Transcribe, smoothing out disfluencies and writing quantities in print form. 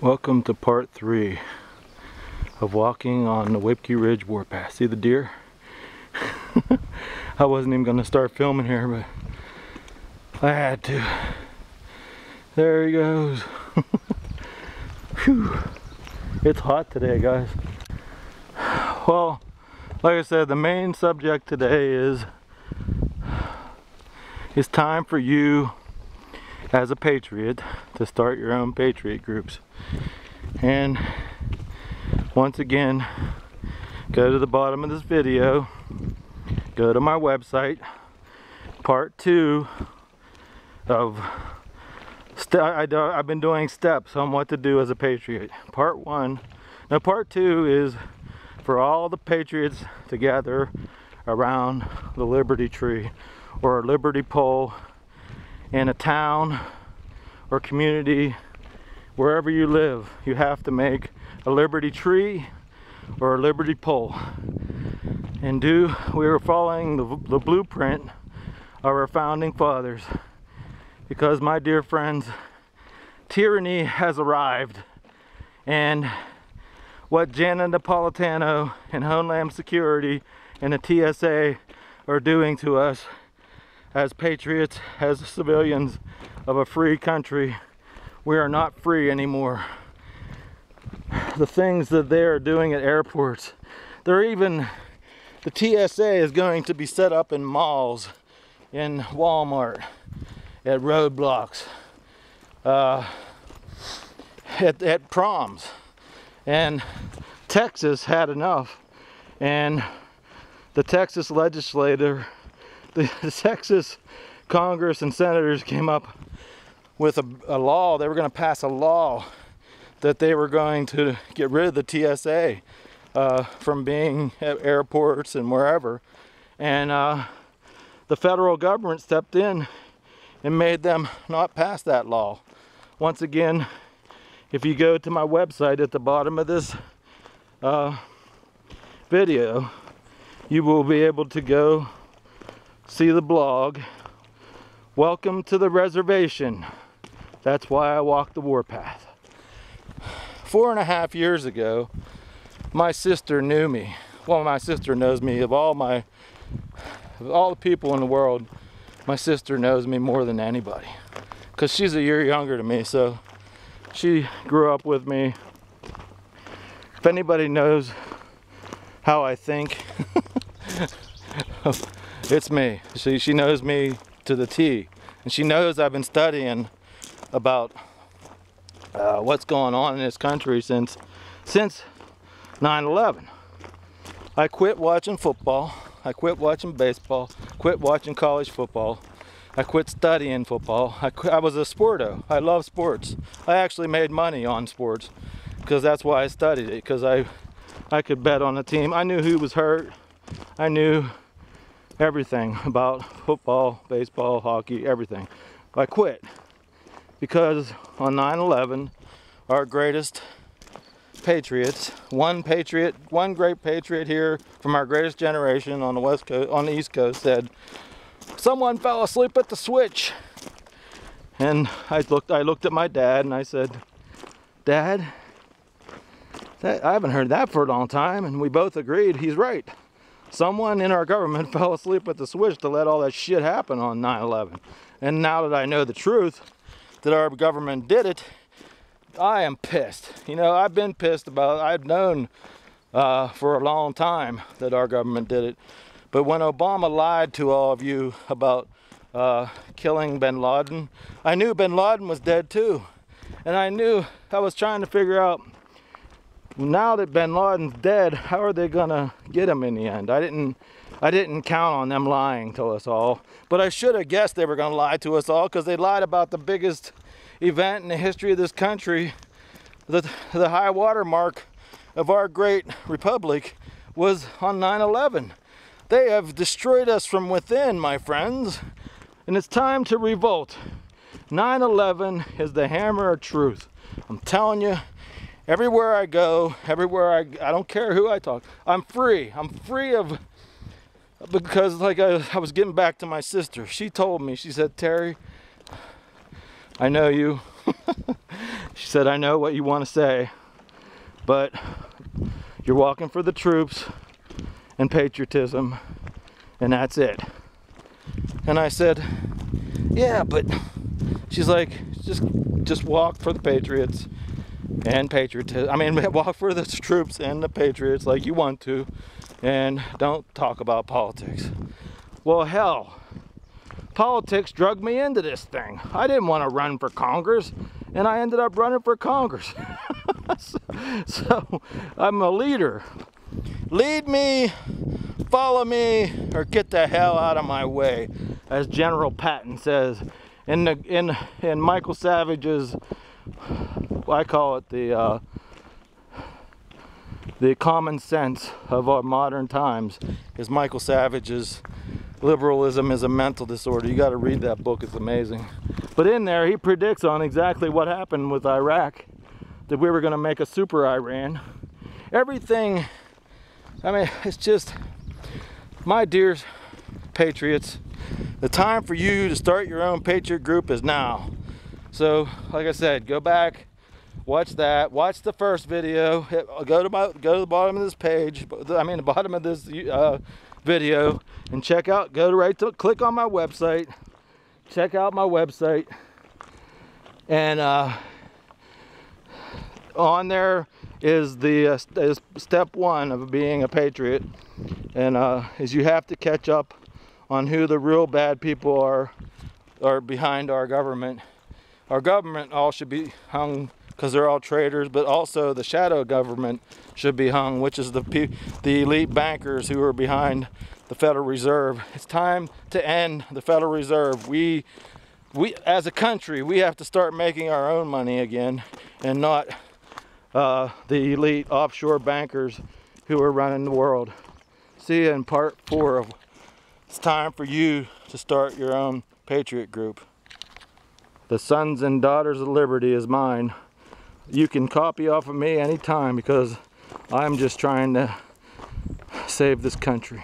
Welcome to part 3 of walking on the Whipkey Ridge Warpath. See the deer? I wasn't even going to start filming here, but I had to. There he goes. Whew. It's hot today, guys. Well, like I said, the main subject today is it's time for you as a patriot to start your own patriot groups. And once again, go to the bottom of this video, go to my website. Part 2 of I've been doing steps on what to do as a patriot. Part 1, now part 2 is for all the patriots to gather around the Liberty Tree or a Liberty pole in a town or community. Wherever you live, you have to make a Liberty tree or a Liberty pole. And we were following the blueprint of our founding fathers, because my dear friends, tyranny has arrived, and what Janet Napolitano and Homeland Security and the TSA are doing to us as patriots, as civilians of a free country, we are not free anymore. The things that they are doing at airports, the TSA is going to be set up in malls, in Walmart, at roadblocks, at proms. And Texas had enough, and the Texas legislature, the Texas Congress and senators came up with a law. They were going to pass a law that they were going to get rid of the TSA from being at airports and wherever. And the federal government stepped in and made them not pass that law. Once again, if you go to my website at the bottom of this video, you will be able to go see the blog, Welcome to the Reservation. That's why I walked the warpath. 4.5 years ago, my sister knew me. Well, my sister knows me. Of all the people in the world, my sister knows me more than anybody, because she's a year younger than me, so she grew up with me. If anybody knows how I think, it's me. She knows me to the T, and she knows I've been studying about what's going on in this country since 9/11. I quit watching football, I quit watching baseball, quit watching college football, I quit studying football. I was a sporto. I love sports. I actually made money on sports because that's why I studied it, because I could bet on a team. I knew who was hurt. I knew everything about football, baseball, hockey, everything. I quit because on 9/11, our greatest patriots, one great patriot here from our greatest generation on the West Coast, on the East Coast, said, "Someone fell asleep at the switch." And I looked at my dad and I said, "Dad, I haven't heard that for a long time." And we both agreed, he's right. Someone in our government fell asleep at the switch to let all that shit happen on 9/11. And now that I know the truth, that our government did it, I am pissed. You know, I've been pissed about it. I've known for a long time that our government did it. But when Obama lied to all of you about killing bin Laden, I knew bin Laden was dead too. And I was trying to figure out, now that bin Laden's dead, how are they gonna get him in the end? I didn't count on them lying to us all, but I should have guessed they were gonna lie to us all, because they lied about the biggest event in the history of this country. The high water mark of our great republic was on 9/11. They have destroyed us from within, my friends, and it's time to revolt. 9/11 is the hammer of truth. I'm telling you, everywhere I go, I don't care who I talk, I'm free. I'm free of, because like I was getting back to my sister. She told me, she said, "Terry, I know you. She said, I know what you want to say, but you're walking for the troops and patriotism, and that's it. And I said, yeah, but she's like, just walk for the patriots and patriotism. I mean, walk for the troops and the patriots like you want to, and don't talk about politics. Well, hell, politics drugged me into this thing. I didn't want to run for Congress, and I ended up running for Congress. So I'm a leader. Lead me, follow me, or get the hell out of my way, as General Patton says in Michael Savage's, I call it the common sense of our modern times, is Michael Savage's Liberalism is a Mental Disorder. You got to read that book, it's amazing. But in there he predicts on exactly what happened with Iraq, that we were going to make a super Iran. Everything, I mean, it's just, my dear patriots, the time for you to start your own patriot group is now. So, like I said, go back, watch that, watch the first video, go to the bottom of this page, I mean the bottom of this video, and check out, click on my website, check out my website, and on there is is step one of being a patriot, and is you have to catch up on who the real bad people are behind our government. Our government all should be hung because they're all traitors, but also the shadow government should be hung, which is the elite bankers who are behind the Federal Reserve. It's time to end the Federal Reserve. We as a country, we have to start making our own money again, and not the elite offshore bankers who are running the world. See you in part 4 of It's Time for You to Start Your Own Patriot Group. The Sons and Daughters of Liberty is mine. You can copy off of me anytime, because I'm just trying to save this country.